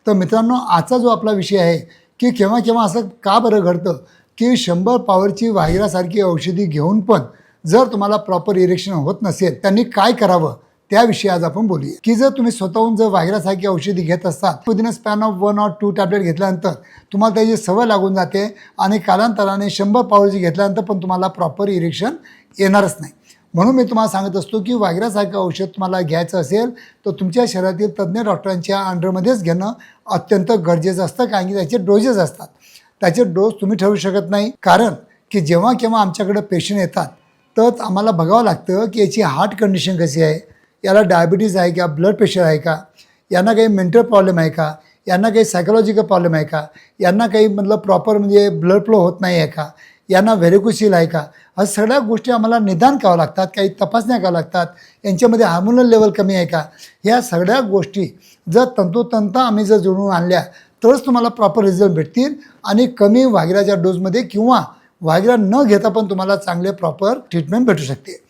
तर मित्रांनो, आजचा जो आपला विषय आहे की केव्हा केव्हा असं का बरं घडतं की 100 पॉवरची व्हायग्रासारखी औषधी घेऊन पण जर तुम्हाला प्रॉपर इरेक्शन होत नसेल, त्यांनी काय करावं त्याविषयी आज आपण बोलूया. की जर तुम्ही स्वतःहून जर व्हायग्रासारखी औषधी घेत असतात, within a span of 1 or 2 tablet घेतल्यानंतर तुम्हाला त्याची सवय लागून जाते आणि कालांतराने 100 पॉवरची घेतल्यानंतर पण तुम्हाला प्रॉपर इरेक्शन येणारच नाही. म्हणून मी तुम्हाला सांगत असतो की व्हायग्रासारखं औषध तुम्हाला घ्यायचं असेल तर तुमच्या शरीरातील तज्ज्ञ डॉक्टरांच्या अंडरमध्येच घेणं अत्यंत गरजेचं असतं, कारण की त्याचे डोजेस असतात. त्याचे डोस तुम्ही ठरवू शकत नाही, कारण की जेव्हा केव्हा आमच्याकडे पेशंट येतात तर आम्हाला बघावं लागतं की याची हार्ट कंडिशन कशी आहे, याला डायबिटीज आहे का, ब्लड प्रेशर आहे का, यांना काही मेंटल प्रॉब्लेम आहे का, यांना काही सायकोलॉजिकल प्रॉब्लेम आहे का, यांना काही मतलब प्रॉपर म्हणजे ब्लड फ्लो होत नाही आहे का, यांना व्हेरिकोसिल आहे का, ह्या सगळ्या गोष्टी आम्हाला निदान करावं लागतात, काही तपासण्या कराव्या लागतात. यांच्यामध्ये हार्मोनल लेवल कमी आहे का, ह्या सगळ्या गोष्टी जर तंतोतंत आम्ही जर जुळवून आणल्या तरच तुम्हाला प्रॉपर रिझल्ट भेटतील आणि कमी व्हायग्राच्या डोजमध्ये किंवा व्हायग्रा न घेता पण तुम्हाला चांगले प्रॉपर ट्रीटमेंट भेटू शकते.